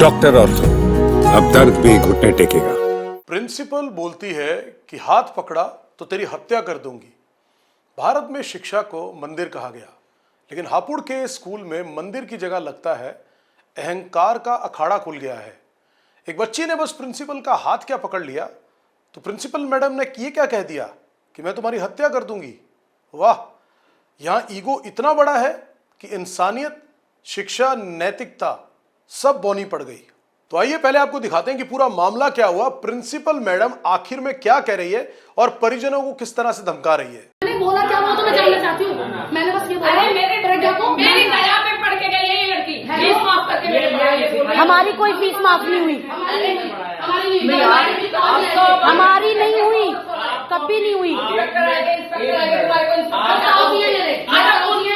Doctor ortho, अब दर्द भी घुटने टेकेगा। प्रिंसिपल बोलती है कि हाथ पकड़ा तो तेरी हत्या कर दूंगी। भारत में शिक्षा को मंदिर कहा गया, लेकिन हापुड़ के स्कूल में मंदिर की जगह लगता है अहंकार का अखाड़ा खुल गया है। एक बच्ची ने बस प्रिंसिपल का हाथ क्या पकड़ लिया तो प्रिंसिपल मैडम ने ये क्या कह दिया कि मैं तुम्हारी हत्या कर दूंगी। वाह, यहाँ ईगो इतना बड़ा है कि इंसानियत, शिक्षा, नैतिकता सब बौनी पड़ गई। तो आइए पहले आपको दिखाते हैं कि पूरा मामला क्या हुआ, प्रिंसिपल मैडम आखिर में क्या कह रही है और परिजनों को किस तरह से धमका रही है। मैंने बोला क्या, वो तो मैं जानना चाहती हूँ। मैंने बस ये बोला, अरे मेरे प्रज्ञा को मेरी दया पे पढ़ के गई है ये लड़की, फीस माफ करके मेरे हमारी कोई फीस माफ नहीं हुई, हमारी नहीं हुई, कभी नहीं हुई।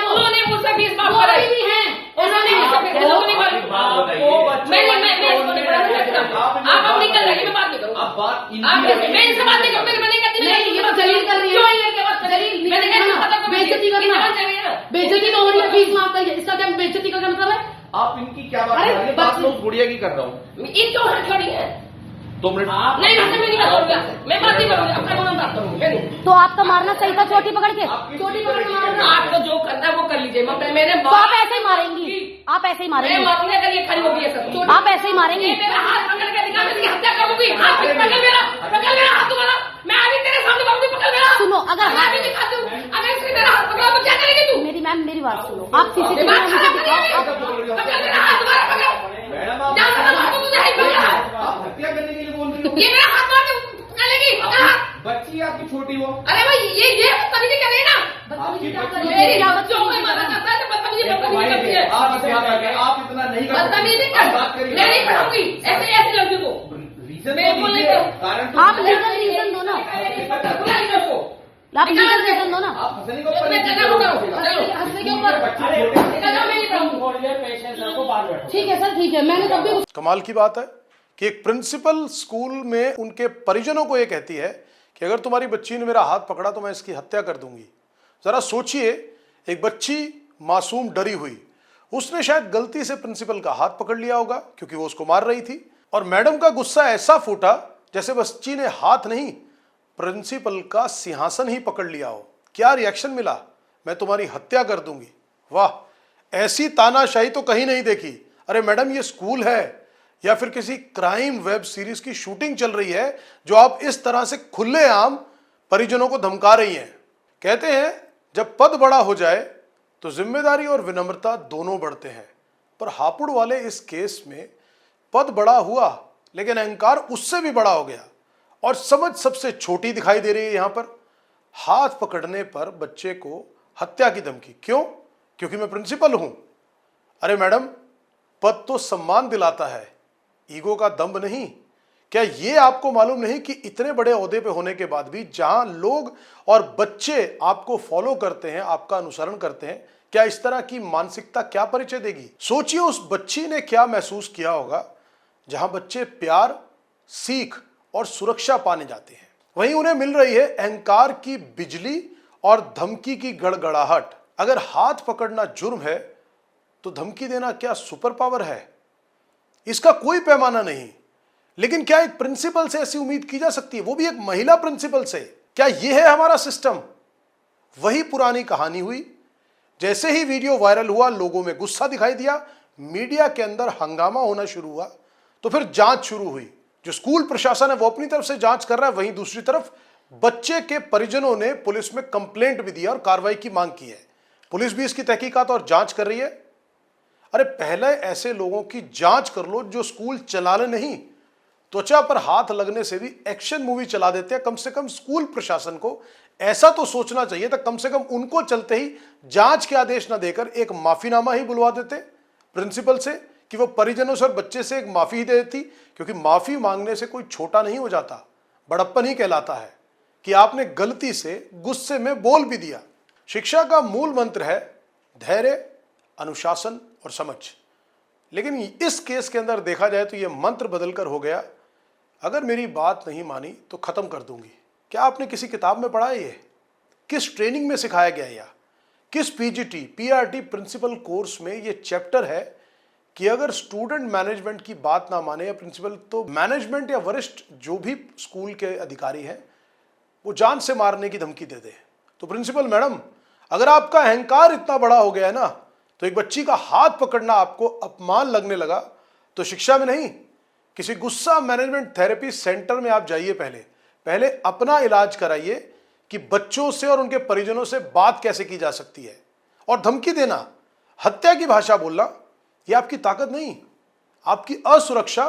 उन्होंने मुझसे फीस माफ कराई है, उन्होंने आप अब निकल रही, मैं बात नहीं करूँगा। मैं इनसे बात नहीं करूँगी, मैं नहीं करती। बेइज्जती तो हो रही है, फीस माफ करिए, इसका क्या बेइज्जती का क्या मतलब है? आप इनकी क्या बात कर रहे हैं? बात तो गुड़िया की कर रहा हूँ। इन क्यों हट खड़ी है? 2 मिनट। नहीं, मेरी बात करूँगा, मैं बात नहीं करूँगी, अपना नाम बात करूँगी। तो आपका मारना सही था, चोटी पकड़ के, चोटी पकड़ के मारना। आपको जो करना है वो कर लीजिए, मेरे तो आप ऐसे ही मारेंगी, आप ऐसे ही मारेंगी, मरने के लिए खड़ी होगी है सब। आप ऐसे ही मारेंगी। मेरा हाथ पकड़ के दिखा, मैं इसकी हत्या करूंगी। हाथ पकड़ मेरा हाथ तुम्हारा, मैं अभी तेरे सामने कहूंगी पकड़ मेरा। सुनो, अगर मैं अभी दिखाती हूँ, अगर इसने मेरा हाथ पकड़ा तो क्या करेगी तू? मेरी मैम, मेरी बात सुनो, आप सीसीटीवी में मुझे दिखाओ। पकड़ मेरा हाथ, तुम्हारा पकड़। आप हत्या करने के लिए बोल रही हो? ये मेरा हाथ मार के पकड़ेगी, पकड़ हाथ। बच्ची आपकी छोटी हो। अरे भाई ये बदतमीजी कर रही है ना। मेरी बच्चों को मदद करता है तो बदतमीजी करती है। आप इतना नहीं बदतमीजी कर, मैं नहीं पढ़ाऊंगी ऐसे लड़की को। कारण आप लीगल रीजन दो ना, आप लीगल रीजन दो ना। आप हंसने के ऊपर हंसने के ऊपर ठीक है सर, ठीक है। मैंने कभी कमाल की बात है कि एक प्रिंसिपल स्कूल में उनके परिजनों को यह कहती है कि अगर तुम्हारी बच्ची ने मेरा हाथ पकड़ा तो मैं इसकी हत्या कर दूंगी। जरा सोचिए, एक बच्ची मासूम डरी हुई, उसने शायद गलती से प्रिंसिपल का हाथ पकड़ लिया होगा क्योंकि वो उसको मार रही थी, और मैडम का गुस्सा ऐसा फूटा जैसे बच्ची ने हाथ नहीं, प्रिंसिपल का सिंहासन ही पकड़ लिया हो। क्या रिएक्शन मिला, मैं तुम्हारी हत्या कर दूंगी। वाह, ऐसी तानाशाही तो कहीं नहीं देखी। अरे मैडम, ये स्कूल है या फिर किसी क्राइम वेब सीरीज की शूटिंग चल रही है जो आप इस तरह से खुलेआम परिजनों को धमका रही हैं। कहते हैं जब पद बड़ा हो जाए तो जिम्मेदारी और विनम्रता दोनों बढ़ते हैं, पर हापुड़ वाले इस केस में पद बड़ा हुआ लेकिन अहंकार उससे भी बड़ा हो गया और समझ सबसे छोटी दिखाई दे रही है। यहां पर हाथ पकड़ने पर बच्चे को हत्या की धमकी, क्यों? क्योंकि मैं प्रिंसिपल हूं। अरे मैडम, पद तो सम्मान दिलाता है, ईगो का दंभ नहीं। क्या ये आपको मालूम नहीं कि इतने बड़े ओहदे पे होने के बाद भी जहां लोग और बच्चे आपको फॉलो करते हैं, आपका अनुसरण करते हैं, क्या इस तरह की मानसिकता क्या परिचय देगी? सोचिए उस बच्ची ने क्या महसूस किया होगा जहां बच्चे प्यार, सीख और सुरक्षा पाने जाते हैं, वहीं उन्हें मिल रही है अहंकार की बिजली और धमकी की गड़गड़ाहट। अगर हाथ पकड़ना जुर्म है तो धमकी देना क्या सुपर पावर है? इसका कोई पैमाना नहीं। लेकिन क्या एक प्रिंसिपल से ऐसी उम्मीद की जा सकती है, वो भी एक महिला प्रिंसिपल से? क्या यह है हमारा सिस्टम? वही पुरानी कहानी हुई। जैसे ही वीडियो वायरल हुआ, लोगों में गुस्सा दिखाई दिया, मीडिया के अंदर हंगामा होना शुरू हुआ, तो फिर जांच शुरू हुई। जो स्कूल प्रशासन है वो अपनी तरफ से जांच कर रहा है, वहीं दूसरी तरफ बच्चे के परिजनों ने पुलिस में कंप्लेंट भी दी और कार्रवाई की मांग की है। पुलिस भी इसकी तहकीकात और जांच कर रही है। अरे पहले ऐसे लोगों की जांच कर लो जो स्कूल चलाने नहीं, त्वचा पर हाथ लगने से भी एक्शन मूवी चला देते हैं। कम से कम स्कूल प्रशासन को ऐसा तो सोचना चाहिए था, कम से कम उनको चलते ही जांच के आदेश न देकर एक माफीनामा ही बुलवा देते प्रिंसिपल से कि वो परिजनों से और बच्चे से एक माफी ही दे देती, क्योंकि माफी मांगने से कोई छोटा नहीं हो जाता, बड़प्पन ही कहलाता है कि आपने गलती से गुस्से में बोल भी दिया। शिक्षा का मूल मंत्र है धैर्य, अनुशासन और समझ। लेकिन इस केस के अंदर देखा जाए तो यह मंत्र बदलकर हो गया, अगर मेरी बात नहीं मानी तो खत्म कर दूंगी। क्या आपने किसी किताब में पढ़ा है ये? किस ट्रेनिंग में सिखाया गया? या किस पीजीटी, पीआरटी प्रिंसिपल कोर्स में ये चैप्टर है कि अगर स्टूडेंट मैनेजमेंट की बात ना माने या प्रिंसिपल, तो मैनेजमेंट या वरिष्ठ जो भी स्कूल के अधिकारी हैं वो जान से मारने की धमकी दे दे। तो प्रिंसिपल मैडम, अगर आपका अहंकार इतना बड़ा हो गया है ना, तो एक बच्ची का हाथ पकड़ना आपको अपमान लगने लगा, तो शिक्षा में नहीं, किसी गुस्सा मैनेजमेंट थेरेपी सेंटर में आप जाइए। पहले अपना इलाज कराइए कि बच्चों से और उनके परिजनों से बात कैसे की जा सकती है। और धमकी देना, हत्या की भाषा बोलना, यह आपकी ताकत नहीं, आपकी असुरक्षा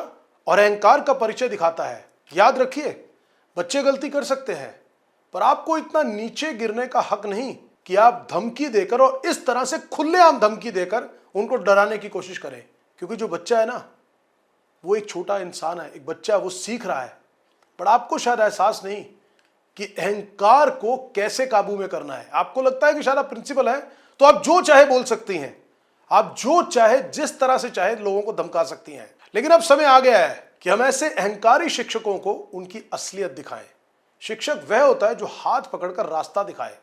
और अहंकार का परिचय दिखाता है। याद रखिए, बच्चे गलती कर सकते हैं, पर आपको इतना नीचे गिरने का हक नहीं कि आप धमकी देकर और इस तरह से खुलेआम धमकी देकर उनको डराने की कोशिश करें। क्योंकि जो बच्चा है ना, वो एक छोटा इंसान है, एक बच्चा, वो सीख रहा है। पर आपको शायद एहसास नहीं कि अहंकार को कैसे काबू में करना है। आपको लगता है कि शायद आप प्रिंसिपल हैं तो आप जो चाहे बोल सकती हैं, आप जो चाहे जिस तरह से चाहे लोगों को धमका सकती हैं। लेकिन अब समय आ गया है कि हम ऐसे अहंकारी शिक्षकों को उनकी असलियत दिखाएं। शिक्षक वह होता है जो हाथ पकड़कर रास्ता दिखाए,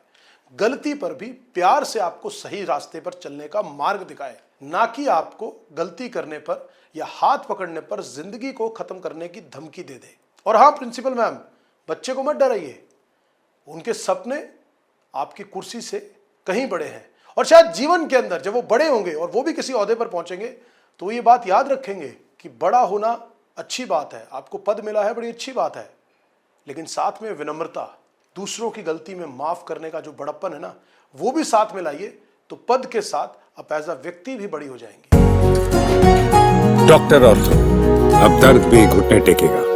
गलती पर भी प्यार से आपको सही रास्ते पर चलने का मार्ग दिखाए, ना कि आपको गलती करने पर या हाथ पकड़ने पर जिंदगी को खत्म करने की धमकी दे दे। और हाँ प्रिंसिपल मैम, बच्चे को मत डराइए, उनके सपने आपकी कुर्सी से कहीं बड़े हैं। और शायद जीवन के अंदर जब वो बड़े होंगे और वो भी किसी ओहदे पर पहुंचेंगे, तो ये बात याद रखेंगे कि बड़ा होना अच्छी बात है, आपको पद मिला है, बड़ी अच्छी बात है, लेकिन साथ में विनम्रता, दूसरों की गलती में माफ करने का जो बड़प्पन है ना, वो भी साथ में लाइए, तो पद के साथ आप एज अ व्यक्ति भी बड़ी हो जाएंगे। डॉक्टर ऑर्थो, अब दर्द भी घुटने टेकेगा।